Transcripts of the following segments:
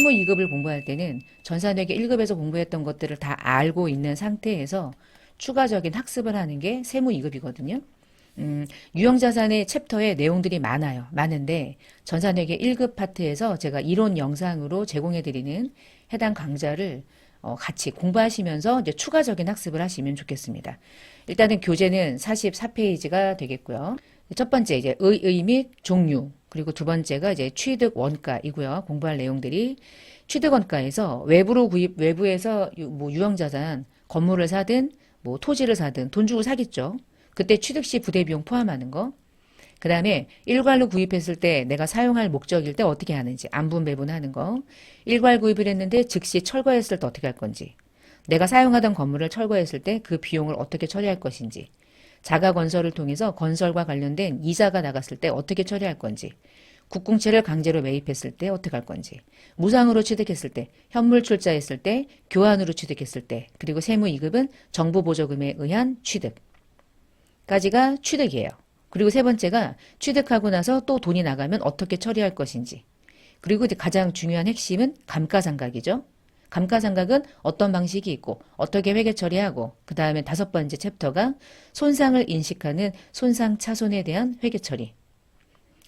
세무 2급을 공부할 때는 전산회계 1급에서 공부했던 것들을 다 알고 있는 상태에서 추가적인 학습을 하는 게 세무 2급이거든요. 유형자산의 챕터에 내용들이 많아요. 많은데 전산회계 1급 파트에서 제가 이론 영상으로 제공해드리는 해당 강좌를 같이 공부하시면서 이제 추가적인 학습을 하시면 좋겠습니다. 일단은 교재는 44페이지가 되겠고요. 첫 번째 이제 의의 및 종류, 그리고 두 번째가 이제 취득 원가이고요. 공부할 내용들이 취득 원가에서 외부에서 뭐 유형자산, 건물을 사든 뭐 토지를 사든 돈 주고 사겠죠. 그때 취득 시 부대 비용 포함하는 거. 그 다음에 일괄로 구입했을 때 내가 사용할 목적일 때 어떻게 하는지 안분 배분하는 거. 일괄 구입을 했는데 즉시 철거했을 때 어떻게 할 건지. 내가 사용하던 건물을 철거했을 때 그 비용을 어떻게 처리할 것인지. 자가 건설을 통해서 건설과 관련된 이자가 나갔을 때 어떻게 처리할 건지. 국궁채를 강제로 매입했을 때 어떻게 할 건지. 무상으로 취득했을 때, 현물 출자했을 때, 교환으로 취득했을 때, 그리고 세무 2급은 정부 보조금에 의한 취득. 까지가 취득이에요. 그리고 세 번째가 취득하고 나서 또 돈이 나가면 어떻게 처리할 것인지. 그리고 가장 중요한 핵심은 감가상각이죠. 감가상각은 어떤 방식이 있고 어떻게 회계 처리하고 그 다음에 다섯 번째 챕터가 손상을 인식하는 손상차손에 대한 회계 처리.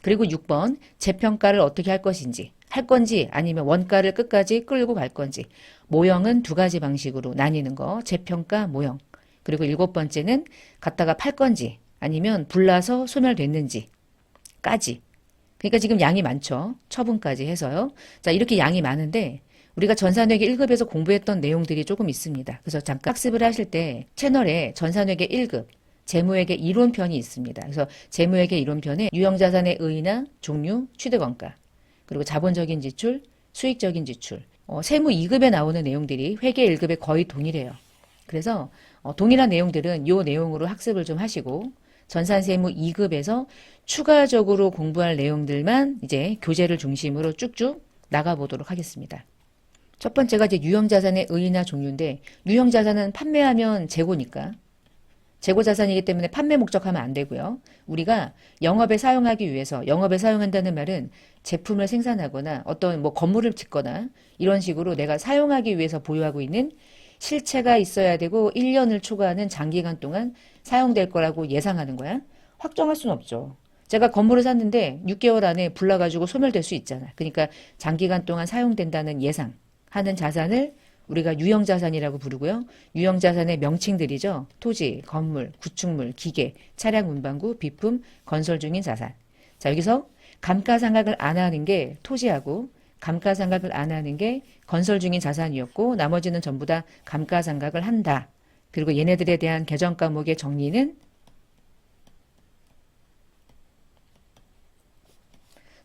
그리고 6번 재평가를 어떻게 할 것인지. 할 건지 아니면 원가를 끝까지 끌고 갈 건지. 모형은 두 가지 방식으로 나뉘는 거. 재평가, 모형. 그리고 일곱 번째는 갖다가 팔 건지 아니면 불나서 소멸됐는지까지. 그러니까 지금 양이 많죠. 처분까지 해서요. 자, 이렇게 양이 많은데 우리가 전산회계 1급에서 공부했던 내용들이 조금 있습니다. 그래서 잠깐 학습을 하실 때 채널에 전산회계 1급 재무회계 이론편이 있습니다. 그래서 재무회계 이론편에 유형자산의 의의나 종류, 취득원가, 그리고 자본적인 지출, 수익적인 지출, 세무 2급에 나오는 내용들이 회계 1급에 거의 동일해요. 그래서 동일한 내용들은 이 내용으로 학습을 좀 하시고 전산세무 2급에서 추가적으로 공부할 내용들만 이제 교재를 중심으로 쭉쭉 나가보도록 하겠습니다. 첫 번째가 이제 유형자산의 의의나 종류인데 유형자산은 판매하면 재고니까 재고자산이기 때문에 판매 목적하면 안 되고요. 우리가 영업에 사용하기 위해서 영업에 사용한다는 말은 제품을 생산하거나 어떤 뭐 건물을 짓거나 이런 식으로 내가 사용하기 위해서 보유하고 있는 실체가 있어야 되고 1년을 초과하는 장기간 동안 사용될 거라고 예상하는 거야. 확정할 수는 없죠. 제가 건물을 샀는데 6개월 안에 불나가지고 소멸될 수 있잖아. 그러니까 장기간 동안 사용된다는 예상하는 자산을 우리가 유형자산이라고 부르고요. 유형자산의 명칭들이죠. 토지, 건물, 구축물, 기계, 차량 운반구, 비품, 건설 중인 자산. 자, 여기서 감가상각을 안 하는 게 토지하고 감가상각을 안 하는 게 건설 중인 자산이었고 나머지는 전부 다 감가상각을 한다. 그리고 얘네들에 대한 계정 과목의 정리는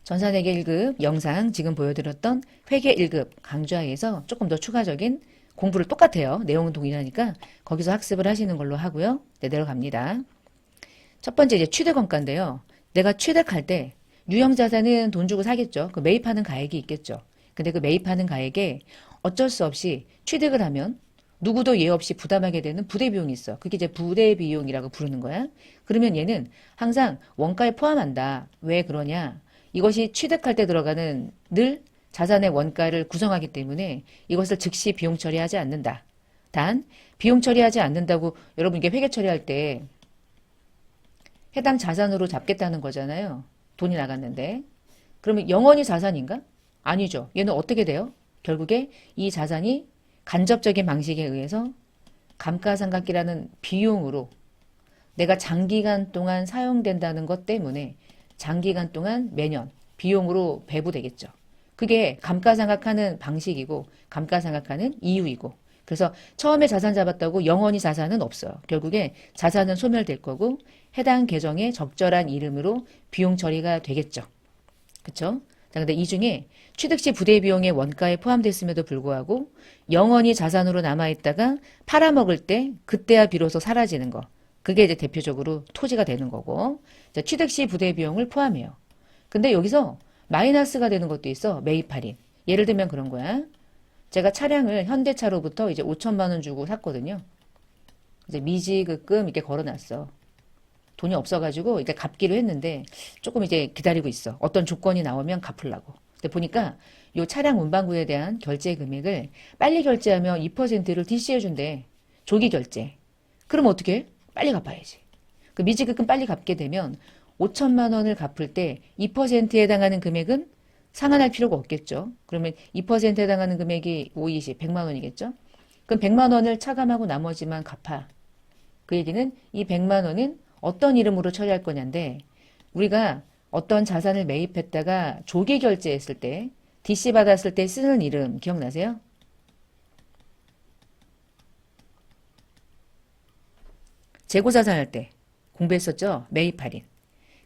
전산회계 1급 영상 지금 보여드렸던 회계 1급 강좌에서 조금 더 추가적인 공부를 똑같아요. 내용은 동일하니까 거기서 학습을 하시는 걸로 하고요. 네, 내려갑니다. 첫 번째 이제 취득원가인데요. 내가 취득할 때 유형자산은 돈 주고 사겠죠. 그 매입하는 가액이 있겠죠. 근데 그 매입하는 가액에 어쩔 수 없이 취득을 하면 누구도 예 없이 부담하게 되는 부대비용이 있어. 그게 이제 부대비용이라고 부르는 거야. 그러면 얘는 항상 원가에 포함한다. 왜 그러냐? 이것이 취득할 때 들어가는 늘 자산의 원가를 구성하기 때문에 이것을 즉시 비용 처리하지 않는다. 단 비용 처리하지 않는다고 여러분 이게 회계 처리할 때 해당 자산으로 잡겠다는 거잖아요. 돈이 나갔는데. 그러면 영원히 자산인가? 아니죠. 얘는 어떻게 돼요? 결국에 이 자산이 간접적인 방식에 의해서 감가상각이라는 비용으로 내가 장기간 동안 사용된다는 것 때문에 장기간 동안 매년 비용으로 배부되겠죠. 그게 감가상각하는 방식이고 감가상각하는 이유이고 그래서 처음에 자산 잡았다고 영원히 자산은 없어요. 결국에 자산은 소멸될 거고 해당 계정에 적절한 이름으로 비용 처리가 되겠죠. 그쵸? 자, 근데 이 중에 취득 시 부대 비용의 원가에 포함됐음에도 불구하고 영원히 자산으로 남아있다가 팔아먹을 때 그때야 비로소 사라지는 거. 그게 이제 대표적으로 토지가 되는 거고 자, 취득 시 부대 비용을 포함해요. 근데 여기서 마이너스가 되는 것도 있어. 매입 할인. 예를 들면 그런 거야. 제가 차량을 현대차로부터 이제 5천만 원 주고 샀거든요. 이제 미지급금 이렇게 걸어놨어. 돈이 없어가지고 이제 갚기로 했는데 조금 이제 기다리고 있어. 어떤 조건이 나오면 갚으려고. 근데 보니까 요 차량 운반구에 대한 결제 금액을 빨리 결제하면 2%를 DC해 준대. 조기 결제. 그럼 어떻게 해? 빨리 갚아야지. 그 미지급금 빨리 갚게 되면 5천만 원을 갚을 때 2%에 해당하는 금액은 상환할 필요가 없겠죠. 그러면 2%에 해당하는 금액이 5, 20, 100만 원이겠죠. 그럼 100만 원을 차감하고 나머지만 갚아. 그 얘기는 이 100만 원은 어떤 이름으로 처리할 거냐인데 우리가 어떤 자산을 매입했다가 조기 결제했을 때 DC 받았을 때 쓰는 이름 기억나세요? 재고자산 할 때 공부했었죠? 매입 할인.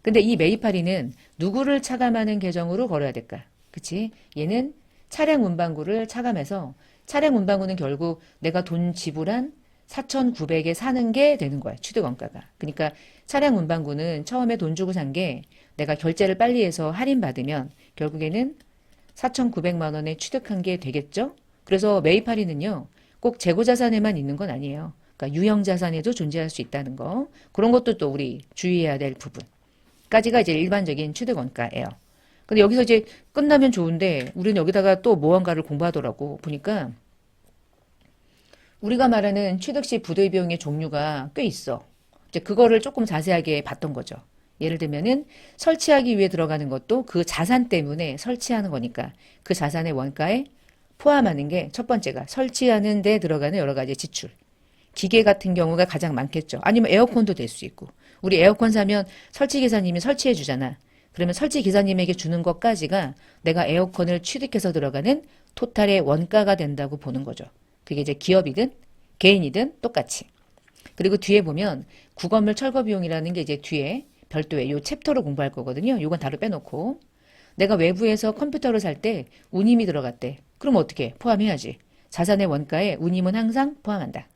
근데 이 매입 할인은 누구를 차감하는 계정으로 걸어야 될까? 그치? 얘는 차량 운반구를 차감해서 차량 운반구는 결국 내가 돈 지불한 4,900에 사는 게 되는 거야. 취득 원가가. 그러니까 차량 운반구는 처음에 돈 주고 산 게 내가 결제를 빨리 해서 할인받으면 결국에는 4,900만 원에 취득한 게 되겠죠? 그래서 매입 할인은요. 꼭 재고자산에만 있는 건 아니에요. 그러니까 유형자산에도 존재할 수 있다는 거. 그런 것도 또 우리 주의해야 될 부분까지가 이제 일반적인 취득 원가예요. 근데 여기서 이제 끝나면 좋은데 우리는 여기다가 또 무언가를 공부하더라고. 보니까 우리가 말하는 취득 시 부대 비용의 종류가 꽤 있어. 이제 그거를 조금 자세하게 봤던 거죠. 예를 들면은 설치하기 위해 들어가는 것도 그 자산 때문에 설치하는 거니까 그 자산의 원가에 포함하는 게 첫 번째가 설치하는 데 들어가는 여러 가지 지출. 기계 같은 경우가 가장 많겠죠. 아니면 에어컨도 될 수 있고. 우리 에어컨 사면 설치 기사님이 설치해 주잖아. 그러면 설치 기사님에게 주는 것까지가 내가 에어컨을 취득해서 들어가는 토탈의 원가가 된다고 보는 거죠. 그게 이제 기업이든 개인이든 똑같이. 그리고 뒤에 보면 구건물 철거 비용이라는 게 이제 뒤에 별도의 요 챕터로 공부할 거거든요. 요건 다루 빼놓고. 내가 외부에서 컴퓨터를 살 때 운임이 들어갔대. 그럼 어떻게? 포함해야지. 자산의 원가에 운임은 항상 포함한다.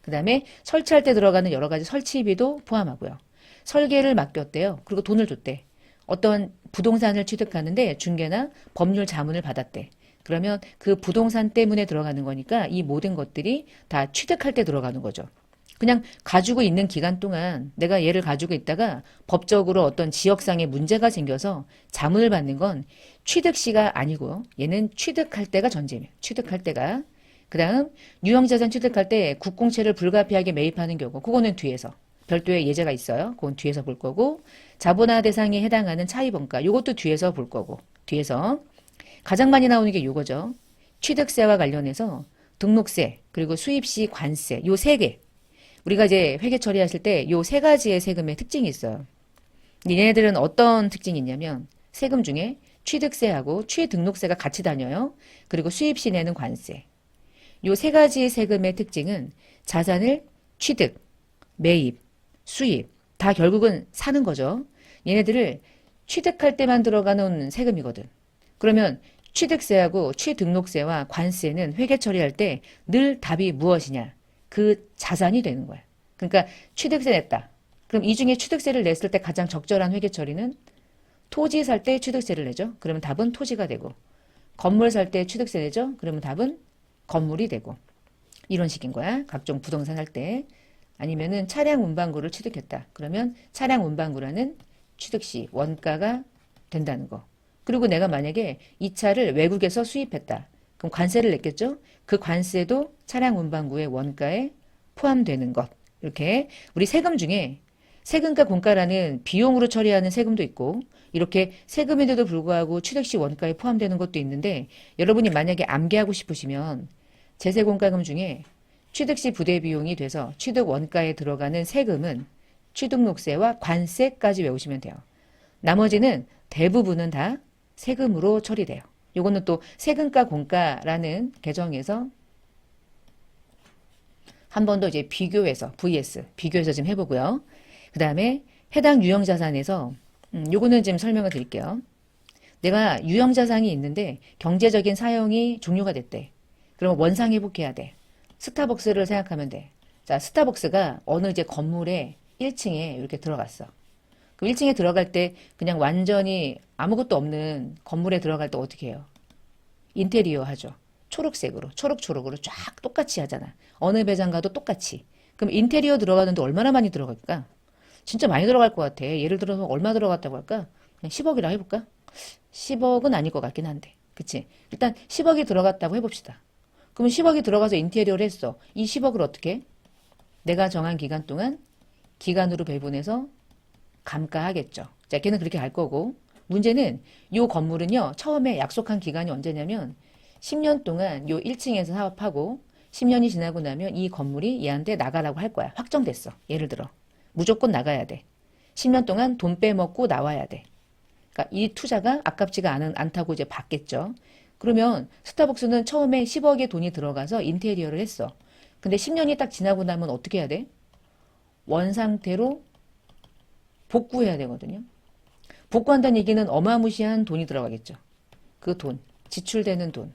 그 다음에 설치할 때 들어가는 여러 가지 설치비도 포함하고요. 설계를 맡겼대요. 그리고 돈을 줬대. 어떤 부동산을 취득하는데 중개나 법률 자문을 받았대. 그러면 그 부동산 때문에 들어가는 거니까 이 모든 것들이 다 취득할 때 들어가는 거죠. 그냥 가지고 있는 기간 동안 내가 얘를 가지고 있다가 법적으로 어떤 지역상의 문제가 생겨서 자문을 받는 건 취득 시가 아니고 얘는 취득할 때가 전제입니다. 취득할 때가. 그 다음 유형자산 취득할 때 국공채를 불가피하게 매입하는 경우 그거는 뒤에서 별도의 예제가 있어요. 그건 뒤에서 볼 거고 자본화 대상에 해당하는 차입원가 이것도 뒤에서 볼 거고 뒤에서 가장 많이 나오는 게 요거죠. 취득세와 관련해서 등록세 그리고 수입시 관세 요 세 개 우리가 이제 회계 처리하실 때 요 세 가지의 세금의 특징이 있어요. 얘네들은 어떤 특징이 있냐면 세금 중에 취득세하고 취등록세가 같이 다녀요. 그리고 수입시 내는 관세. 요 세 가지 세금의 특징은 자산을 취득, 매입, 수입 다 결국은 사는 거죠. 얘네들을 취득할 때만 들어가는 세금이거든. 그러면 취득세하고 취등록세와 관세는 회계 처리할 때 늘 답이 무엇이냐? 그 자산이 되는 거야. 그러니까 취득세 냈다. 그럼 이 중에 취득세를 냈을 때 가장 적절한 회계 처리는 토지 살 때 취득세를 내죠. 그러면 답은 토지가 되고 건물 살 때 취득세 내죠. 그러면 답은 건물이 되고 이런 식인 거야. 각종 부동산 할 때. 아니면은 차량 운반구를 취득했다. 그러면 차량 운반구라는 취득 시 원가가 된다는 거. 그리고 내가 만약에 이 차를 외국에서 수입했다. 그럼 관세를 냈겠죠? 그 관세도 차량 운반구의 원가에 포함되는 것. 이렇게 우리 세금 중에 세금과 공가라는 비용으로 처리하는 세금도 있고 이렇게 세금인데도 불구하고 취득 시 원가에 포함되는 것도 있는데 여러분이 만약에 암기하고 싶으시면 제세공과금 중에 취득 시 부대 비용이 돼서 취득 원가에 들어가는 세금은 취등록세와 관세까지 외우시면 돼요. 나머지는 대부분은 다 세금으로 처리돼요. 요거는 또 세금과 공가라는 개정에서 한 번 더 이제 비교해서 vs 비교해서 좀 해보고요. 그 다음에 해당 유형자산에서 요거는 좀 설명을 드릴게요. 내가 유형자산이 있는데 경제적인 사용이 종료가 됐대. 그럼 원상 회복해야 돼. 스타벅스를 생각하면 돼. 자, 스타벅스가 어느 이제 건물에 1층에 이렇게 들어갔어. 그럼 1층에 들어갈 때 그냥 완전히 아무것도 없는 건물에 들어갈 때 어떻게 해요? 인테리어 하죠. 초록색으로, 초록초록으로 쫙 똑같이 하잖아. 어느 매장 가도 똑같이. 그럼 인테리어 들어가는데 얼마나 많이 들어갈까? 진짜 많이 들어갈 것 같아. 예를 들어서 얼마 들어갔다고 할까? 그냥 10억이라 해볼까? 10억은 아닐 것 같긴 한데. 그치? 일단 10억이 들어갔다고 해봅시다. 그러면 10억이 들어가서 인테리어를 했어. 이 10억을 어떻게 해? 내가 정한 기간 동안 기간으로 배분해서 감가하겠죠. 자, 걔는 그렇게 갈 거고. 문제는 요 건물은요, 처음에 약속한 기간이 언제냐면 10년 동안 요 1층에서 사업하고 10년이 지나고 나면 이 건물이 얘한테 나가라고 할 거야. 확정됐어. 예를 들어. 무조건 나가야 돼. 10년 동안 돈 빼먹고 나와야 돼. 그러니까 이 투자가 아깝지가 않다고 이제 봤겠죠. 그러면 스타벅스는 처음에 10억의 돈이 들어가서 인테리어를 했어. 근데 10년이 딱 지나고 나면 어떻게 해야 돼? 원 상태로 복구해야 되거든요. 복구한다는 얘기는 어마무시한 돈이 들어가겠죠. 그 돈, 지출되는 돈.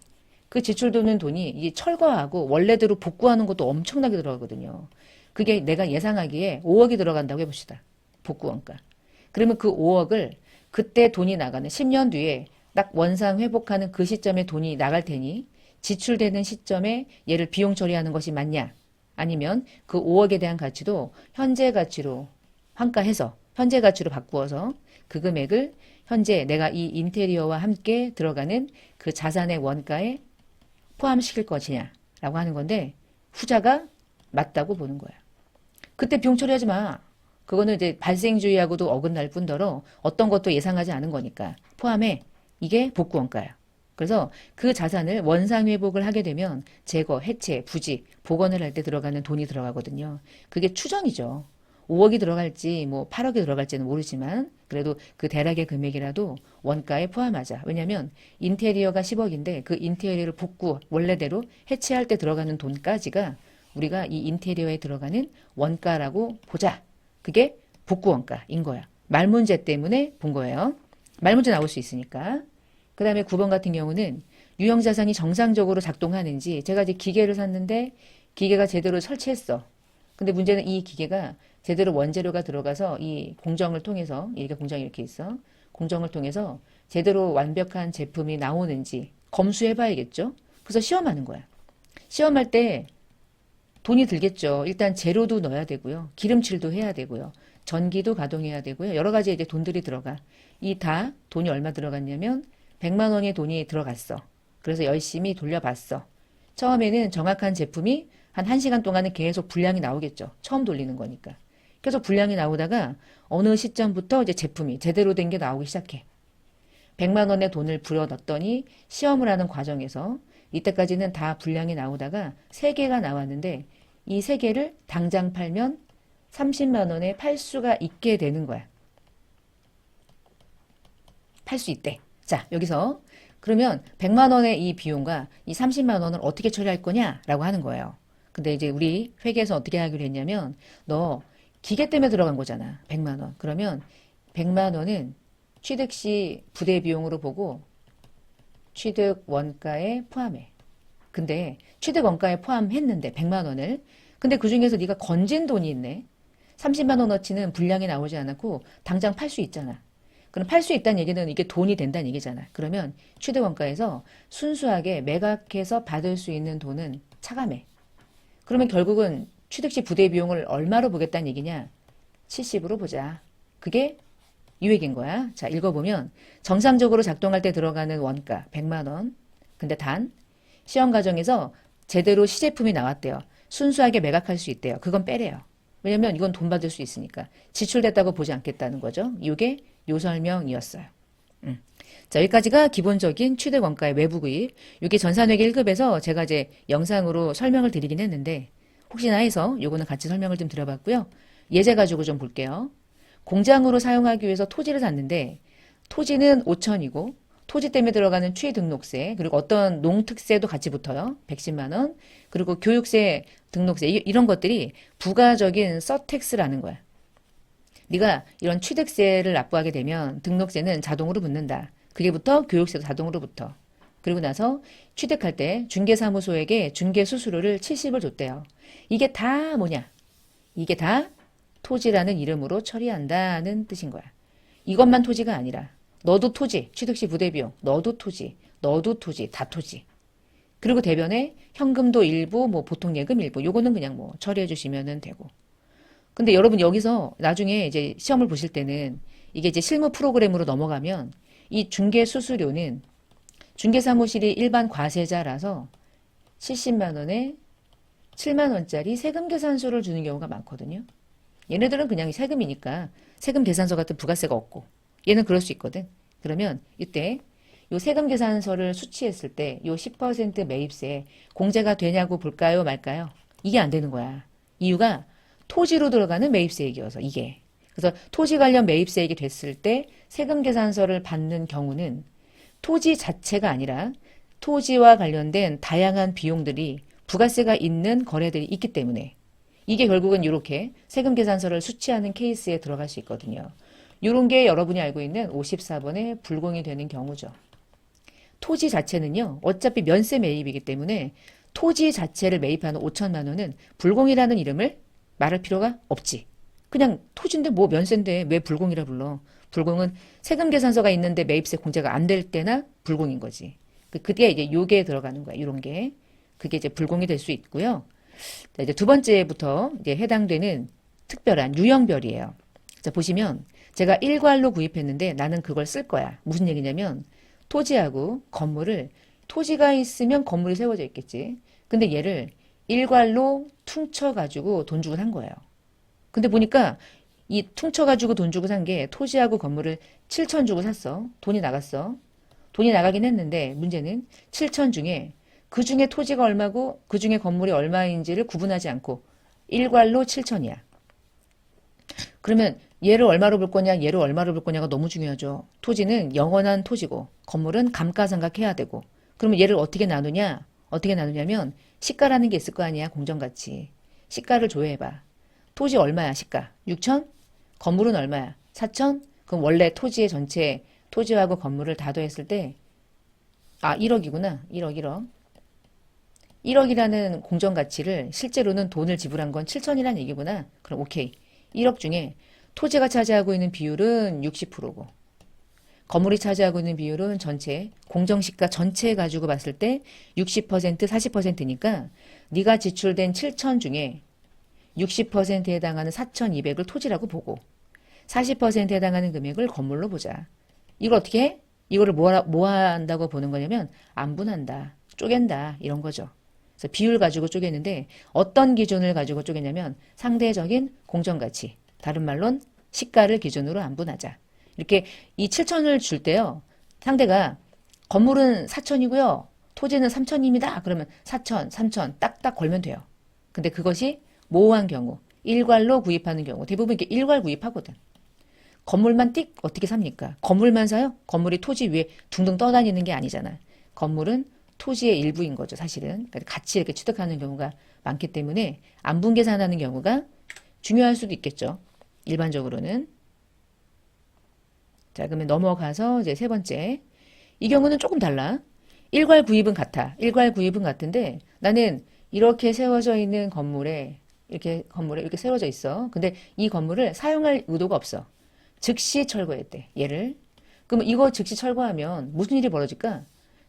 그 지출되는 돈이 이 철거하고 원래대로 복구하는 것도 엄청나게 들어가거든요. 그게 내가 예상하기에 5억이 들어간다고 해봅시다. 복구 원가. 그러면 그 5억을 그때 돈이 나가는 10년 뒤에 딱 원상 회복하는 그 시점에 돈이 나갈 테니 지출되는 시점에 얘를 비용 처리하는 것이 맞냐? 아니면 그 5억에 대한 가치도 현재 가치로 환가해서 현재 가치로 바꾸어서 그 금액을 현재 내가 이 인테리어와 함께 들어가는 그 자산의 원가에 포함시킬 것이냐라고 하는 건데 후자가 맞다고 보는 거야. 그때 비용 처리하지 마. 그거는 이제 발생주의하고도 어긋날 뿐더러 어떤 것도 예상하지 않은 거니까 포함해. 이게 복구 원가야. 그래서 그 자산을 원상 회복을 하게 되면 제거, 해체, 부지, 복원을 할 때 들어가는 돈이 들어가거든요. 그게 추정이죠. 5억이 들어갈지 뭐 8억이 들어갈지는 모르지만 그래도 그 대략의 금액이라도 원가에 포함하자. 왜냐하면 인테리어가 10억인데 그 인테리어를 복구 원래대로 해체할 때 들어가는 돈까지가 우리가 이 인테리어에 들어가는 원가라고 보자. 그게 복구 원가인 거야. 말 문제 때문에 본 거예요. 말 문제 나올 수 있으니까. 그 다음에 9번 같은 경우는 유형자산이 정상적으로 작동하는지 제가 이제 기계를 샀는데 기계가 제대로 설치했어. 근데 문제는 이 기계가 제대로 원재료가 들어가서 이 공정을 통해서 이렇게 공정이 이렇게 있어. 공정을 통해서 제대로 완벽한 제품이 나오는지 검수해 봐야겠죠. 그래서 시험하는 거야. 시험할 때 돈이 들겠죠. 일단 재료도 넣어야 되고요. 기름칠도 해야 되고요. 전기도 가동해야 되고요. 여러 가지 이제 돈들이 들어가. 이 다 돈이 얼마 들어갔냐면 100만 원의 돈이 들어갔어. 그래서 열심히 돌려봤어. 처음에는 정확한 제품이 한 1시간 동안은 계속 분량이 나오겠죠. 처음 돌리는 거니까. 계속 분량이 나오다가 어느 시점부터 이제 제품이 제대로 된 게 나오기 시작해. 100만 원의 돈을 불어 넣었더니 시험을 하는 과정에서 이때까지는 다 분량이 나오다가 3개가 나왔는데 이 3개를 당장 팔면 30만 원에 팔 수가 있게 되는 거야. 팔 수 있대. 자, 여기서 그러면 100만 원의 이 비용과 이 30만 원을 어떻게 처리할 거냐라고 하는 거예요. 근데 이제 우리 회계에서 어떻게 하기로 했냐면 너 기계 때문에 들어간 거잖아. 100만 원. 그러면 100만 원은 취득 시 부대 비용으로 보고 취득 원가에 포함해. 근데 취득 원가에 포함했는데 100만 원을. 근데 그중에서 네가 건진 돈이 있네. 30만 원어치는 분량이 나오지 않았고 당장 팔 수 있잖아. 그럼 팔 수 있다는 얘기는 이게 돈이 된다는 얘기잖아. 그러면 취득 원가에서 순수하게 매각해서 받을 수 있는 돈은 차감해. 그러면 결국은 취득 시 부대 비용을 얼마로 보겠다는 얘기냐? 70으로 보자. 그게 유액인 거야. 자, 읽어보면 정상적으로 작동할 때 들어가는 원가 100만 원. 근데 단 시험 과정에서 제대로 시제품이 나왔대요. 순수하게 매각할 수 있대요. 그건 빼래요. 왜냐면 이건 돈 받을 수 있으니까. 지출됐다고 보지 않겠다는 거죠. 이게 요 설명이었어요. 자, 여기까지가 기본적인 취득 원가의 외부 구입. 이게 전산회계 1급에서 제가 이제 영상으로 설명을 드리긴 했는데 혹시나 해서 요거는 같이 설명을 좀 드려봤고요. 예제 가지고 좀 볼게요. 공장으로 사용하기 위해서 토지를 샀는데 토지는 5천이고 토지 때문에 들어가는 취등록세 그리고 어떤 농특세도 같이 붙어요. 110만 원. 그리고 교육세, 등록세 이런 것들이 부가적인 서택스라는 거야. 네가 이런 취득세를 납부하게 되면 등록세는 자동으로 붙는다. 그게 붙어 교육세도 자동으로 붙어. 그리고 나서 취득할 때 중개사무소에게 중개수수료를 70을 줬대요. 이게 다 뭐냐? 이게 다 토지라는 이름으로 처리한다는 뜻인 거야. 이것만 토지가 아니라 너도 토지, 취득시 부대비용, 너도 토지, 다 토지. 그리고 대변에 현금도 일부, 뭐 보통예금 일부, 요거는 그냥 뭐 처리해 주시면 되고. 근데 여러분 여기서 나중에 이제 시험을 보실 때는 이게 이제 실무 프로그램으로 넘어가면 이 중개 수수료는 중개사무실이 일반 과세자라서 70만 원에 7만 원짜리 세금 계산서를 주는 경우가 많거든요. 얘네들은 그냥 세금이니까 세금 계산서 같은 부가세가 없고 얘는 그럴 수 있거든. 그러면 이때 요 세금 계산서를 수취했을 때 요 10% 매입세 공제가 되냐고 볼까요 말까요? 이게 안 되는 거야. 이유가 토지로 들어가는 매입세액이어서 이게. 그래서 토지 관련 매입세액이 됐을 때 세금 계산서를 받는 경우는 토지 자체가 아니라 토지와 관련된 다양한 비용들이 부가세가 있는 거래들이 있기 때문에 이게 결국은 이렇게 세금 계산서를 수취하는 케이스에 들어갈 수 있거든요. 이런 게 여러분이 알고 있는 54번에 불공이 되는 경우죠. 토지 자체는요. 어차피 면세 매입이기 때문에 토지 자체를 매입하는 5천만 원은 불공이라는 이름을 말할 필요가 없지. 그냥 토지인데 뭐 면세인데 왜 불공이라 불러. 불공은 세금 계산서가 있는데 매입세 공제가 안 될 때나 불공인 거지. 그게 이제 요게 들어가는 거야. 이런 게. 그게 이제 불공이 될 수 있고요. 자, 이제 두 번째부터 이제 해당되는 특별한 유형별이에요. 자, 보시면 제가 일괄로 구입했는데 나는 그걸 쓸 거야. 무슨 얘기냐면 토지하고 건물을 토지가 있으면 건물이 세워져 있겠지. 근데 얘를 일괄로 퉁쳐가지고 돈 주고 산 거예요. 근데 보니까 이 퉁쳐가지고 돈 주고 산 게 토지하고 건물을 7천 주고 샀어. 돈이 나갔어. 돈이 나가긴 했는데 문제는 7천 중에 그 중에 토지가 얼마고 그 중에 건물이 얼마인지를 구분하지 않고 일괄로 7천이야. 그러면 얘를 얼마로 볼 거냐, 얘를 얼마로 볼 거냐가 너무 중요하죠. 토지는 영원한 토지고 건물은 감가상각해야 되고 그러면 얘를 어떻게 나누냐? 어떻게 나누냐면 시가라는 게 있을 거 아니야, 공정가치. 시가를 조회해봐. 토지 얼마야, 시가? 6천? 건물은 얼마야? 4천? 그럼 원래 토지의 전체 토지하고 건물을 다 더했을 때 1억이구나. 1억. 1억이라는 공정가치를 실제로는 돈을 지불한 건 7천이라는 얘기구나. 그럼 오케이. 1억 중에 토지가 차지하고 있는 비율은 60%고 건물이 차지하고 있는 비율은 전체 공정시가 전체 가지고 봤을 때 60% 40%니까 네가 지출된 7천 중에 60%에 해당하는 4,200을 토지라고 보고 40%에 해당하는 금액을 건물로 보자. 이걸 어떻게 해? 이거를 뭐 한다고 보는 거냐면 안분한다, 쪼갠다 이런 거죠. 그래서 비율 가지고 쪼개는데 어떤 기준을 가지고 쪼개냐면 상대적인 공정가치, 다른 말론 시가를 기준으로 안분하자. 이렇게 이 7천을 줄 때요. 상대가 건물은 4천이고요. 토지는 3천입니다. 그러면 4천, 3천 딱딱 걸면 돼요. 근데 그것이 모호한 경우, 일괄로 구입하는 경우 대부분 이렇게 일괄 구입하거든. 건물만 띡 어떻게 삽니까? 건물만 사요? 건물이 토지 위에 둥둥 떠다니는 게 아니잖아. 건물은 토지의 일부인 거죠, 사실은. 그러니까 같이 이렇게 취득하는 경우가 많기 때문에 안분 계산하는 경우가 중요할 수도 있겠죠. 일반적으로는. 자, 그러면 넘어가서 이제 세 번째. 이 경우는 조금 달라. 일괄 구입은 같아. 일괄 구입은 같은데 나는 이렇게 세워져 있는 건물에 이렇게 세워져 있어. 근데 이 건물을 사용할 의도가 없어. 즉시 철거했대. 얘를. 그러면 이거 즉시 철거하면 무슨 일이 벌어질까?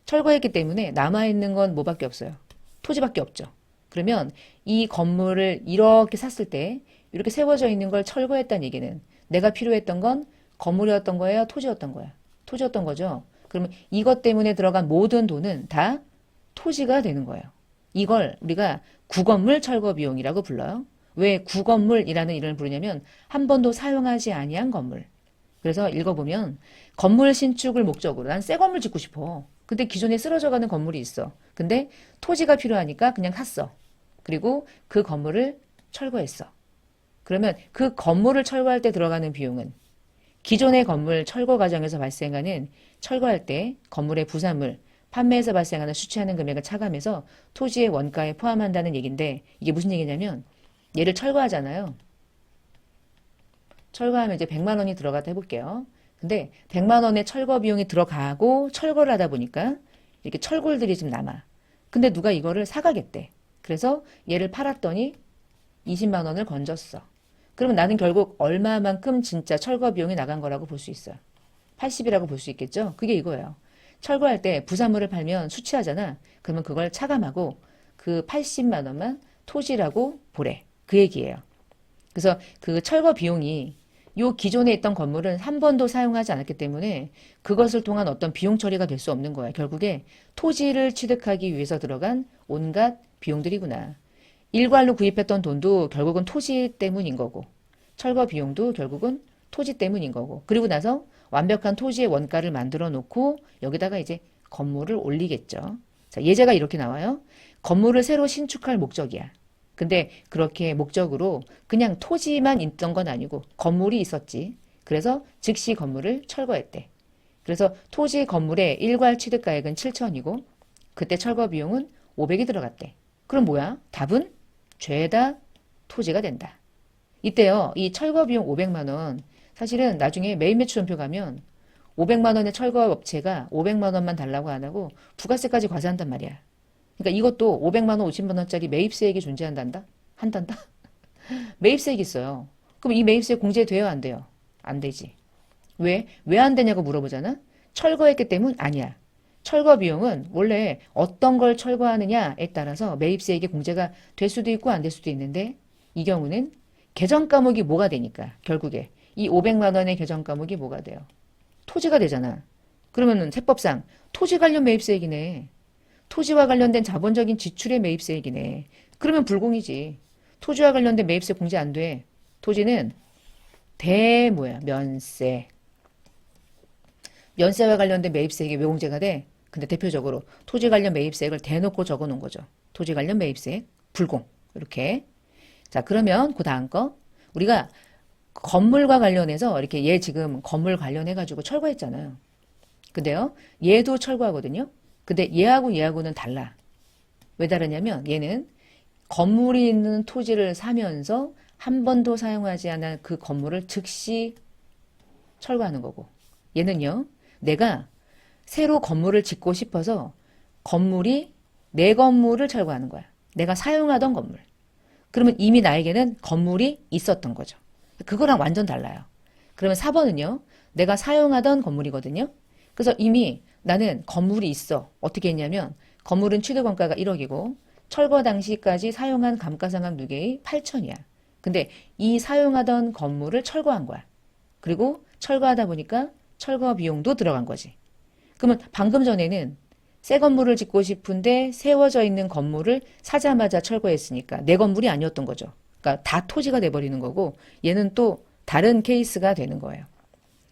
철거했기 때문에 남아있는 건 뭐밖에 없어요. 토지밖에 없죠. 그러면 이 건물을 이렇게 샀을 때 이렇게 세워져 있는 걸 철거했다는 얘기는 내가 필요했던 건 건물이었던 거예요? 토지였던 거야? 토지였던 거죠. 그러면 이것 때문에 들어간 모든 돈은 다 토지가 되는 거예요. 이걸 우리가 구건물 철거 비용이라고 불러요. 왜 구건물이라는 이름을 부르냐면 한 번도 사용하지 아니한 건물. 그래서 읽어보면 건물 신축을 목적으로 난 새 건물 짓고 싶어. 근데 기존에 쓰러져가는 건물이 있어. 근데 토지가 필요하니까 그냥 샀어. 그리고 그 건물을 철거했어. 그러면 그 건물을 철거할 때 들어가는 비용은 기존의 건물 철거 과정에서 발생하는 철거할 때 건물의 부산물, 판매에서 발생하는 수취하는 금액을 차감해서 토지의 원가에 포함한다는 얘기인데 이게 무슨 얘기냐면 얘를 철거하잖아요. 철거하면 이제 100만 원이 들어갔다 해볼게요. 근데 100만 원의 철거 비용이 들어가고 철거를 하다 보니까 이렇게 철골들이 좀 남아. 근데 누가 이거를 사가겠대. 그래서 얘를 팔았더니 20만 원을 건졌어. 그러면 나는 결국 얼마만큼 진짜 철거 비용이 나간 거라고 볼 수 있어요. 80이라고 볼 수 있겠죠? 그게 이거예요. 철거할 때 부산물을 팔면 수취하잖아. 그러면 그걸 차감하고 그 80만 원만 토지라고 보래. 그 얘기예요. 그래서 그 철거 비용이 요 기존에 있던 건물은 한 번도 사용하지 않았기 때문에 그것을 통한 어떤 비용 처리가 될 수 없는 거야. 결국에 토지를 취득하기 위해서 들어간 온갖 비용들이구나. 일괄로 구입했던 돈도 결국은 토지 때문인 거고, 철거 비용도 결국은 토지 때문인 거고, 그리고 나서 완벽한 토지의 원가를 만들어 놓고 여기다가 이제 건물을 올리겠죠. 자, 예제가 이렇게 나와요. 건물을 새로 신축할 목적이야. 근데 그렇게 목적으로 그냥 토지만 있던 건 아니고 건물이 있었지. 그래서 즉시 건물을 철거했대. 그래서 토지 건물의 일괄 취득가액은 7천이고 그때 철거 비용은 500이 들어갔대. 그럼 뭐야? 답은 죄다 토지가 된다. 이때요. 이 철거 비용 500만 원 사실은 나중에 매입 매출원표 가면 500만 원의 철거 업체가 500만 원만 달라고 안 하고 부가세까지 과세한단 말이야. 그러니까 이것도 500만 원, 50만 원짜리 매입세액이 존재한단다? 한단다? 매입세액이 있어요. 그럼 이 매입세액 공제돼요? 안 돼요? 안 되지. 왜? 왜 안 되냐고 물어보잖아? 철거했기 때문? 아니야. 철거 비용은 원래 어떤 걸 철거하느냐에 따라서 매입세액이 공제가 될 수도 있고 안 될 수도 있는데 이 경우는 개정 과목이 뭐가 되니까 결국에 이 500만 원의 개정 과목이 뭐가 돼요? 토지가 되잖아. 그러면은 세법상 토지 관련 매입세액이네. 토지와 관련된 자본적인 지출의 매입세액이네. 그러면 불공이지. 토지와 관련된 매입세 공제 안 돼. 토지는 면세. 면세와 관련된 매입세액이 왜 공제가 돼? 근데 대표적으로 토지 관련 매입세액을 대놓고 적어 놓은 거죠. 토지 관련 매입세액 불공. 이렇게. 자, 그러면 그 다음 거. 우리가 건물과 관련해서 이렇게 얘 지금 건물 관련해가지고 철거했잖아요. 근데요, 얘도 철거하거든요. 근데 얘하고는 달라. 왜 다르냐면 얘는 건물이 있는 토지를 사면서 한 번도 사용하지 않은 그 건물을 즉시 철거하는 거고 얘는요. 내가 새로 건물을 짓고 싶어서 건물이 내 건물을 철거하는 거야. 내가 사용하던 건물. 그러면 이미 나에게는 건물이 있었던 거죠. 그거랑 완전 달라요. 그러면 4번은요. 내가 사용하던 건물이거든요. 그래서 이미 나는 건물이 있어. 어떻게 했냐면 건물은 취득원가가 1억이고 철거 당시까지 사용한 감가상각 누계의 8천이야. 근데 이 사용하던 건물을 철거한 거야. 그리고 철거하다 보니까 철거 비용도 들어간 거지. 그러면 방금 전에는 새 건물을 짓고 싶은데 세워져 있는 건물을 사자마자 철거했으니까 내 건물이 아니었던 거죠. 그러니까 다 토지가 돼버리는 거고 얘는 또 다른 케이스가 되는 거예요.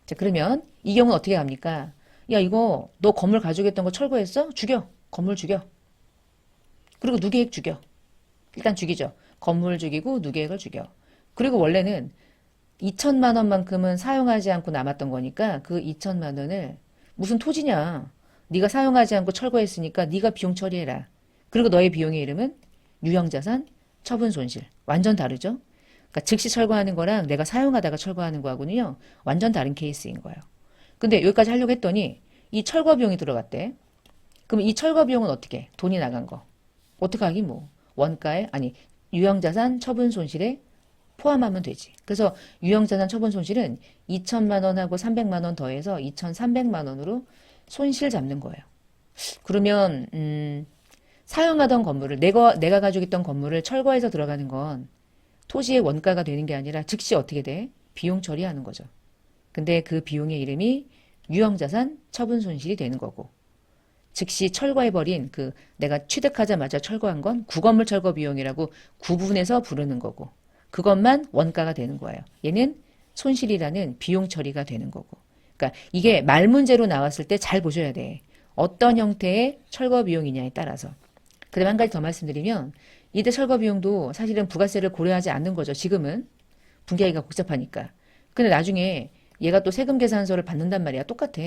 자, 그러면 이 경우는 어떻게 합니까? 야, 이거 너 건물 가지고 있던 거 철거했어? 죽여. 건물 죽여. 그리고 누계액 죽여. 일단 죽이죠. 건물 죽이고 누계액을 죽여. 그리고 원래는 2천만 원만큼은 사용하지 않고 남았던 거니까 그 2천만 원을 무슨 토지냐. 네가 사용하지 않고 철거했으니까 네가 비용 처리해라. 그리고 너의 비용의 이름은 유형자산 처분 손실. 완전 다르죠? 그러니까 즉시 철거하는 거랑 내가 사용하다가 철거하는 거하고는요. 완전 다른 케이스인 거예요. 근데 여기까지 하려고 했더니 이 철거 비용이 들어갔대. 그럼 이 철거 비용은 어떻게? 돈이 나간 거. 어떻게 하기 뭐. 원가에 아니 유형자산 처분 손실에 포함하면 되지. 그래서 유형자산 처분 손실은 2천만 원하고 300만 원 더해서 2,300만 원으로 손실 잡는 거예요. 그러면 사용하던 건물을 내가 가지고 있던 건물을 철거해서 들어가는 건 토지의 원가가 되는 게 아니라 즉시 어떻게 돼? 비용 처리하는 거죠. 근데 그 비용의 이름이 유형자산 처분 손실이 되는 거고 즉시 철거해버린 그 내가 취득하자마자 철거한 건 구건물 철거 비용이라고 구분해서 부르는 거고 그것만 원가가 되는 거예요. 얘는 손실이라는 비용 처리가 되는 거고 그러니까 이게 말 문제로 나왔을 때 잘 보셔야 돼. 어떤 형태의 철거 비용이냐에 따라서. 그 다음에 한 가지 더 말씀드리면 이때 철거 비용도 사실은 부가세를 고려하지 않는 거죠. 지금은 분기하기가 복잡하니까. 근데 나중에 얘가 또 세금 계산서를 받는단 말이야. 똑같아.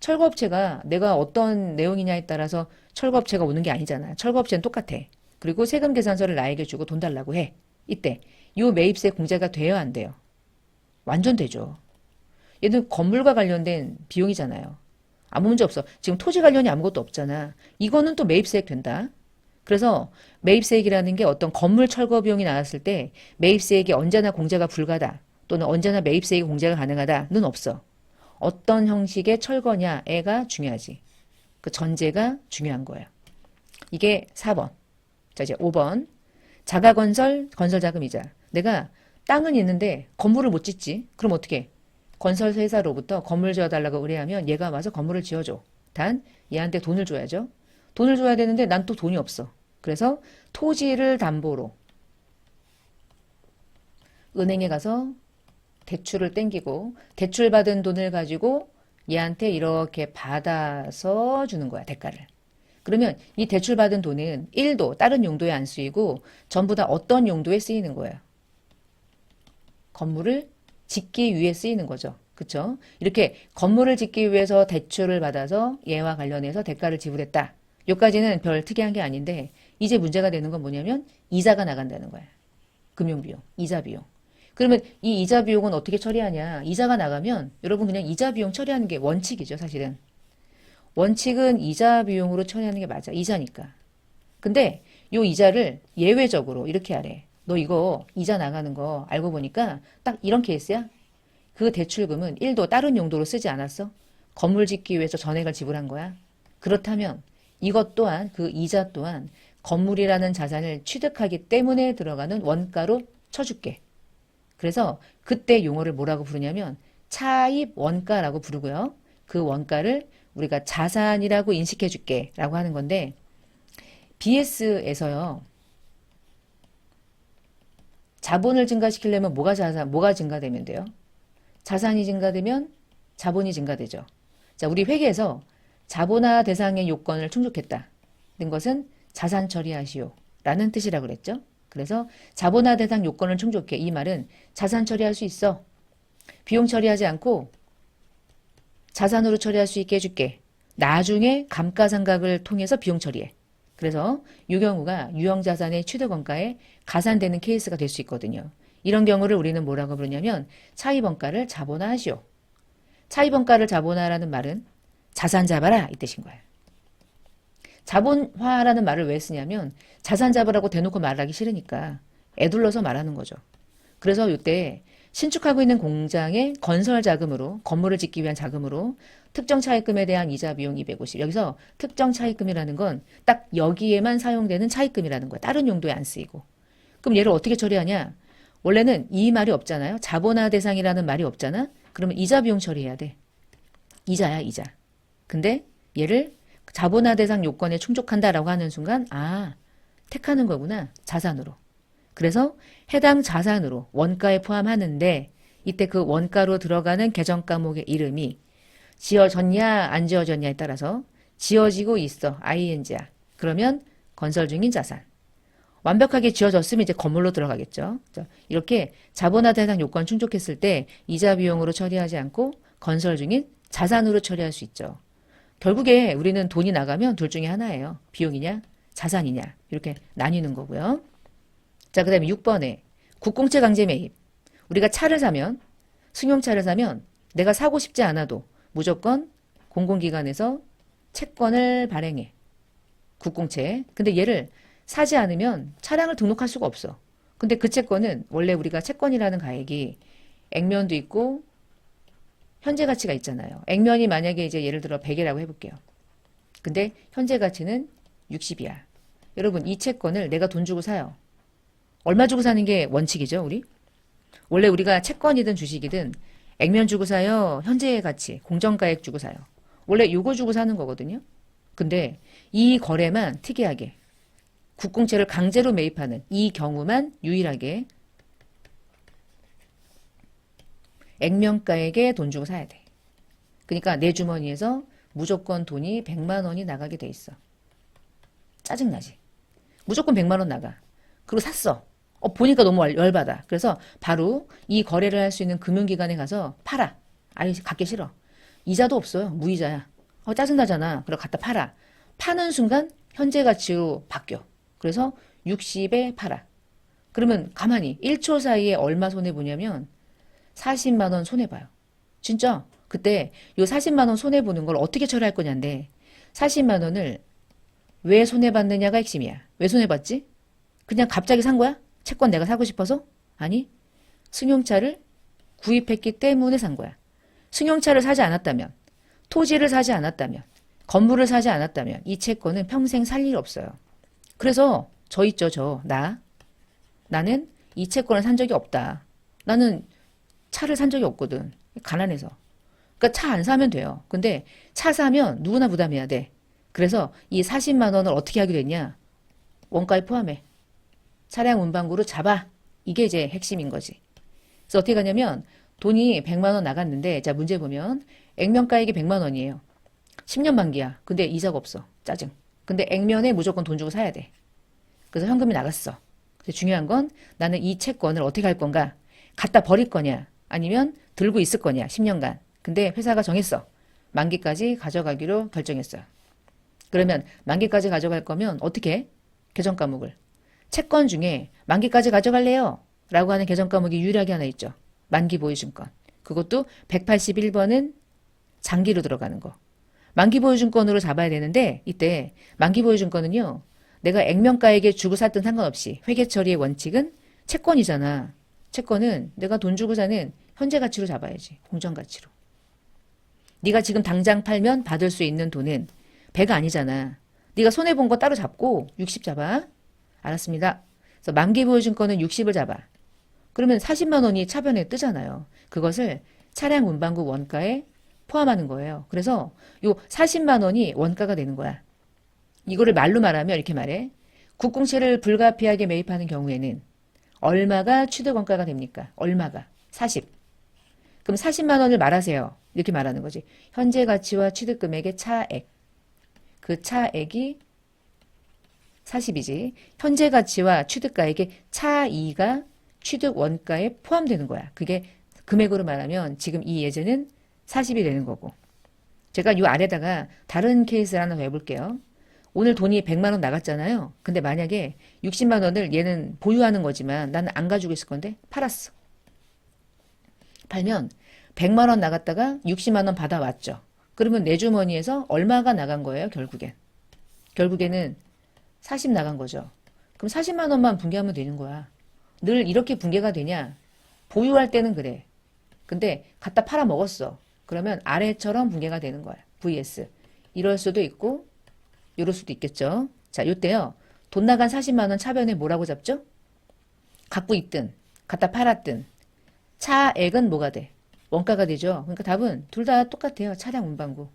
철거업체가 내가 어떤 내용이냐에 따라서 철거업체가 오는 게 아니잖아. 철거업체는 똑같아. 그리고 세금 계산서를 나에게 주고 돈 달라고 해. 이때 요 매입세 공제가 돼요 안 돼요? 완전 되죠. 얘는 건물과 관련된 비용이잖아요. 아무 문제 없어. 지금 토지 관련이 아무것도 없잖아. 이거는 또 매입세액 된다. 그래서 매입세액이라는 게 어떤 건물 철거 비용이 나왔을 때 매입세액이 언제나 공제가 불가다 또는 언제나 매입세액이 공제가 가능하다는 없어. 어떤 형식의 철거냐가 중요하지. 그 전제가 중요한 거예요. 이게 4번. 자, 이제 5번. 자가건설, 건설자금이자. 내가 땅은 있는데 건물을 못 짓지. 그럼 어떻게? 건설회사로부터 건물 지어달라고 의뢰하면 얘가 와서 건물을 지어줘. 단 얘한테 돈을 줘야죠. 돈을 줘야 되는데 난 또 돈이 없어. 그래서 토지를 담보로 은행에 가서 대출을 땡기고 대출받은 돈을 가지고 얘한테 이렇게 받아서 주는 거야, 대가를. 그러면 이 대출받은 돈은 1도 다른 용도에 안 쓰이고 전부 다 어떤 용도에 쓰이는 거예요? 건물을 짓기 위해 쓰이는 거죠. 그쵸? 이렇게 건물을 짓기 위해서 대출을 받아서 얘와 관련해서 대가를 지불했다. 여기까지는 별 특이한 게 아닌데 이제 문제가 되는 건 뭐냐면 이자가 나간다는 거야. 금융비용, 이자 비용. 그러면 이 이자 비용은 어떻게 처리하냐? 이자가 나가면 여러분 그냥 이자 비용 처리하는 게 원칙이죠, 사실은. 원칙은 이자 비용으로 처리하는 게 맞아. 이자니까. 근데 요 이자를 예외적으로 이렇게 하래. 너 이거 이자 나가는 거 알고 보니까 딱 이런 케이스야. 그 대출금은 1도 다른 용도로 쓰지 않았어. 건물 짓기 위해서 전액을 지불한 거야. 그렇다면 이것 또한 그 이자 또한 건물이라는 자산을 취득하기 때문에 들어가는 원가로 쳐줄게. 그래서 그때 용어를 뭐라고 부르냐면 차입 원가라고 부르고요. 그 원가를 우리가 자산이라고 인식해 줄게 라고 하는 건데 BS에서요. 자본을 증가시키려면 뭐가 증가되면 돼요? 자산이 증가되면 자본이 증가되죠. 자, 우리 회계에서 자본화 대상의 요건을 충족했다. 는 것은 자산 처리하시오. 라는 뜻이라고 그랬죠. 그래서 자본화 대상 요건을 충족해. 이 말은 자산 처리할 수 있어. 비용 처리하지 않고 자산으로 처리할 수 있게 해줄게. 나중에 감가상각을 통해서 비용 처리해. 그래서 이 경우가 유형자산의 취득원가에 가산되는 케이스가 될 수 있거든요. 이런 경우를 우리는 뭐라고 부르냐면 차입원가를 자본화하시오. 차입원가를 자본화라는 말은 자산 잡아라 이 뜻인 거예요. 자본화라는 말을 왜 쓰냐면 자산 잡으라고 대놓고 말하기 싫으니까 애둘러서 말하는 거죠. 그래서 이때 신축하고 있는 공장의 건설 자금으로 건물을 짓기 위한 자금으로 특정 차입금에 대한 이자 비용 250. 여기서 특정 차입금이라는 건 딱 여기에만 사용되는 차입금이라는 거야. 다른 용도에 안 쓰이고. 그럼 얘를 어떻게 처리하냐? 원래는 이 말이 없잖아요. 자본화 대상이라는 말이 없잖아. 그러면 이자 비용 처리해야 돼. 이자야, 이자. 근데 얘를 자본화 대상 요건에 충족한다라고 하는 순간 택하는 거구나. 자산으로. 그래서 해당 자산으로 원가에 포함하는데 이때 그 원가로 들어가는 계정 과목의 이름이 지어졌냐 안 지어졌냐에 따라서 지어지고 있어. ing야. 그러면 건설 중인 자산. 완벽하게 지어졌으면 이제 건물로 들어가겠죠. 이렇게 자본화 대상 요건 충족했을 때 이자 비용으로 처리하지 않고 건설 중인 자산으로 처리할 수 있죠. 결국에 우리는 돈이 나가면 둘 중에 하나예요. 비용이냐 자산이냐 이렇게 나뉘는 거고요. 자, 그 다음에 6번에 국공채 강제 매입. 우리가 차를 사면 승용차를 사면 내가 사고 싶지 않아도 무조건 공공기관에서 채권을 발행해. 국공채. 근데 얘를 사지 않으면 차량을 등록할 수가 없어. 근데 그 채권은 원래 우리가 채권이라는 가액이 액면도 있고 현재 가치가 있잖아요. 액면이 만약에 이제 예를 들어 100이라고 해볼게요. 근데 현재 가치는 60이야. 여러분 이 채권을 내가 돈 주고 사요. 얼마 주고 사는 게 원칙이죠, 우리? 원래 우리가 채권이든 주식이든 액면 주고 사요, 현재의 가치, 공정가액 주고 사요. 원래 요거 주고 사는 거거든요. 근데 이 거래만 특이하게 국공채를 강제로 매입하는 이 경우만 유일하게 액면가액에 돈 주고 사야 돼. 그러니까 내 주머니에서 무조건 돈이 100만 원이 나가게 돼 있어. 짜증나지? 무조건 100만 원 나가. 그리고 샀어. 보니까 너무 열받아. 그래서 바로 이 거래를 할 수 있는 금융기관에 가서 팔아. 아니, 갖기 싫어. 이자도 없어요. 무이자야. 짜증나잖아. 그래서 갖다 팔아. 파는 순간 현재 가치로 바뀌어. 그래서 60에 팔아. 그러면 가만히 1초 사이에 얼마 손해보냐면 40만 원 손해봐요. 진짜 그때 요 40만 원 손해보는 걸 어떻게 처리할 거냐인데 40만 원을 왜 손해봤느냐가 핵심이야. 왜 손해봤지? 그냥 갑자기 산 거야? 채권 내가 사고 싶어서? 아니, 승용차를 구입했기 때문에 산 거야. 승용차를 사지 않았다면, 토지를 사지 않았다면, 건물을 사지 않았다면 이 채권은 평생 살 일 없어요. 그래서 저 있죠, 나는 이 채권을 산 적이 없다. 나는 차를 산 적이 없거든. 가난해서. 그러니까 차 안 사면 돼요. 근데 차 사면 누구나 부담해야 돼. 그래서 이 40만 원을 어떻게 하기로 했냐? 원가에 포함해. 차량 운반구로 잡아. 이게 이제 핵심인 거지. 그래서 어떻게 가냐면 돈이 100만 원 나갔는데 자 문제 보면 액면가액이 100만 원이에요. 10년 만기야. 근데 이자가 없어. 짜증. 근데 액면에 무조건 돈 주고 사야 돼. 그래서 현금이 나갔어. 근데 중요한 건 나는 이 채권을 어떻게 할 건가? 갖다 버릴 거냐? 아니면 들고 있을 거냐? 10년간. 근데 회사가 정했어. 만기까지 가져가기로 결정했어요. 그러면 만기까지 가져갈 거면 어떻게 해? 계정 과목을. 채권 중에 만기까지 가져갈래요? 라고 하는 계정 과목이 유일하게 하나 있죠. 만기 보유증권. 그것도 181번은 장기로 들어가는 거. 만기 보유증권으로 잡아야 되는데 이때 만기 보유증권은요. 내가 액면가액에 주고 샀든 상관없이 회계 처리의 원칙은 채권이잖아. 채권은 내가 돈 주고 사는 현재 가치로 잡아야지. 공정 가치로. 네가 지금 당장 팔면 받을 수 있는 돈은 100가 아니잖아. 네가 손해본 거 따로 잡고 60 잡아. 알았습니다. 그래서 만기 보유증권은 60을 잡아. 그러면 40만 원이 차변에 뜨잖아요. 그것을 차량 운반구 원가에 포함하는 거예요. 그래서 요 40만 원이 원가가 되는 거야. 이거를 말로 말하면 이렇게 말해. 국공채를 불가피하게 매입하는 경우에는 얼마가 취득 원가가 됩니까? 얼마가? 40. 그럼 40만 원을 말하세요. 이렇게 말하는 거지. 현재 가치와 취득 금액의 차액. 그 차액이 40이지. 현재 가치와 취득가액의 차이가 취득 원가에 포함되는 거야. 그게 금액으로 말하면 지금 이 예제는 40이 되는 거고. 제가 이 아래다가 다른 케이스를 하나 더 해볼게요. 오늘 돈이 100만 원 나갔잖아요. 근데 만약에 60만 원을 얘는 보유하는 거지만 나는 안 가지고 있을 건데 팔았어. 팔면 100만 원 나갔다가 60만 원 받아왔죠. 그러면 내 주머니에서 얼마가 나간 거예요, 결국엔. 결국에는 40 나간 거죠. 그럼 40만 원만 붕괴하면 되는 거야. 늘 이렇게 붕괴가 되냐? 보유할 때는 그래. 근데 갖다 팔아 먹었어. 그러면 아래처럼 붕괴가 되는 거야. vs. 이럴 수도 있고 이럴 수도 있겠죠. 자, 요때요. 돈 나간 40만 원 차변에 뭐라고 잡죠? 갖고 있든 갖다 팔았든 차액은 뭐가 돼? 원가가 되죠. 그러니까 답은 둘 다 똑같아요. 차량 운반구.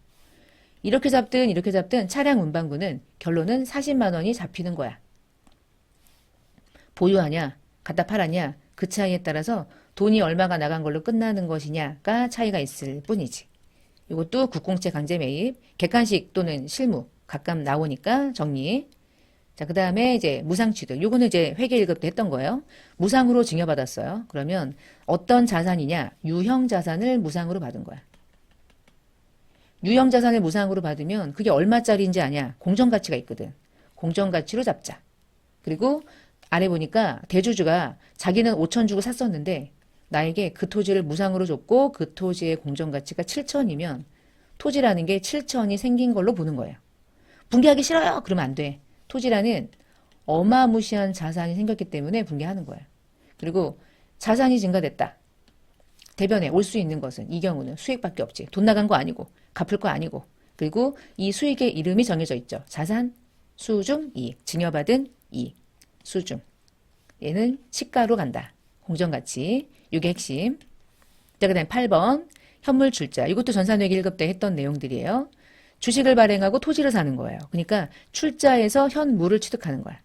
이렇게 잡든 차량 운반구는 결론은 40만 원이 잡히는 거야. 보유하냐, 갖다 팔았냐, 그 차이에 따라서 돈이 얼마가 나간 걸로 끝나는 것이냐가 차이가 있을 뿐이지. 이것도 국공채 강제 매입, 객관식 또는 실무 각각 나오니까 정리. 자, 그 다음에 이제 무상취득. 요거는 이제 회계 1급 때 했던 거예요. 무상으로 증여받았어요. 그러면 어떤 자산이냐? 유형 자산을 무상으로 받은 거야. 유형 자산을 무상으로 받으면 그게 얼마짜리인지 아냐? 공정가치가 있거든. 공정가치로 잡자. 그리고 아래 보니까 대주주가 자기는 5천 주고 샀었는데 나에게 그 토지를 무상으로 줬고 그 토지의 공정가치가 7천이면 토지라는 게 7천이 생긴 걸로 보는 거예요. 붕괴하기 싫어요. 그러면 안 돼. 토지라는 어마무시한 자산이 생겼기 때문에 붕괴하는 거예요. 그리고 자산이 증가됐다. 대변에 올 수 있는 것은 이 경우는 수익밖에 없지. 돈 나간 거 아니고 갚을 거 아니고 그리고 이 수익의 이름이 정해져 있죠. 자산, 수중, 이익. 증여받은 이익, 수중. 얘는 시가로 간다. 공정가치. 이게 핵심. 자, 그 다음에 8번 현물 출자. 이것도 전산회계 1급 때 했던 내용들이에요. 주식을 발행하고 토지를 사는 거예요. 그러니까 출자해서 현물을 취득하는 거야.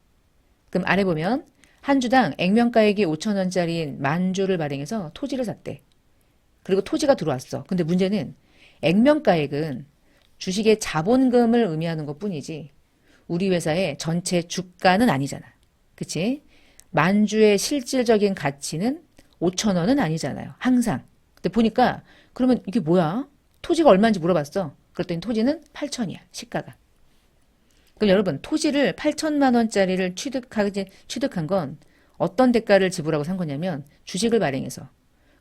그럼 아래 보면 한 주당 액면가액이 5천 원짜리인 만주를 발행해서 토지를 샀대. 그리고 토지가 들어왔어. 근데 문제는 액면가액은 주식의 자본금을 의미하는 것뿐이지 우리 회사의 전체 주가는 아니잖아. 그치? 만주의 실질적인 가치는 5천 원은 아니잖아요. 항상. 근데 보니까 그러면 이게 뭐야? 토지가 얼마인지 물어봤어. 그랬더니 토지는 8천이야. 시가가. 그럼 여러분 토지를 8천만 원짜리를 취득한 건 어떤 대가를 지불하고 산 거냐면 주식을 발행해서.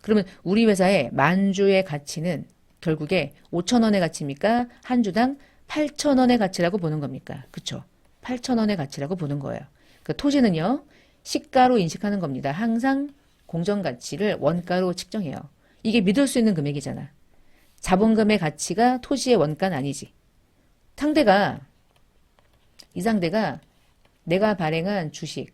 그러면 우리 회사의 만주의 가치는 결국에 5천 원의 가치입니까? 한 주당 8천 원의 가치라고 보는 겁니까? 그쵸? 8천 원의 가치라고 보는 거예요. 그 토지는요. 시가로 인식하는 겁니다. 항상 공정가치를 원가로 측정해요. 이게 믿을 수 있는 금액이잖아. 자본금의 가치가 토지의 원가는 아니지. 이 상대가 내가 발행한 주식,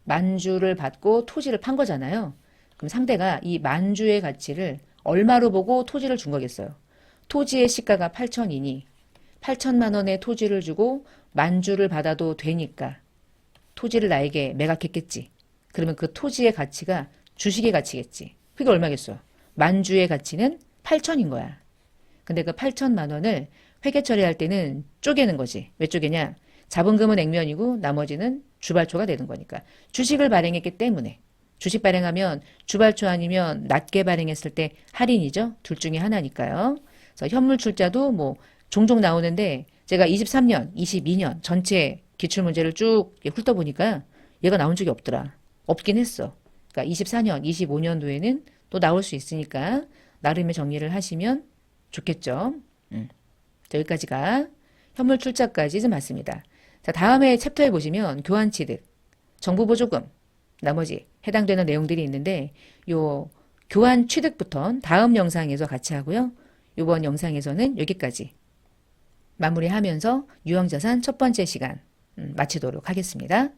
만주를 받고 토지를 판 거잖아요. 그럼 상대가 이 만주의 가치를 얼마로 보고 토지를 준 거겠어요. 토지의 시가가 8천이니 8천만 원의 토지를 주고 만주를 받아도 되니까 토지를 나에게 매각했겠지. 그러면 그 토지의 가치가 주식의 가치겠지. 그게 얼마겠어요? 만주의 가치는 8천인 거야. 근데 그 8천만 원을 회계 처리할 때는 쪼개는 거지. 왜 쪼개냐? 자본금은 액면이고 나머지는 주발초가 되는 거니까. 주식을 발행했기 때문에. 주식 발행하면 주발초 아니면 낮게 발행했을 때 할인이죠. 둘 중에 하나니까요. 그래서 현물 출자도 뭐 종종 나오는데 제가 23년, 22년 전체 기출문제를 쭉 훑어보니까 얘가 나온 적이 없더라. 없긴 했어. 그러니까 24년, 25년도에는 또 나올 수 있으니까 나름의 정리를 하시면 좋겠죠. 자, 여기까지가 현물 출자까지 좀 맞습니다. 자, 다음에 챕터에 보시면 교환취득, 정부보조금, 나머지 해당되는 내용들이 있는데 요 교환 취득부터 다음 영상에서 같이 하고요. 이번 영상에서는 여기까지 마무리하면서 유형자산 첫 번째 시간 마치도록 하겠습니다.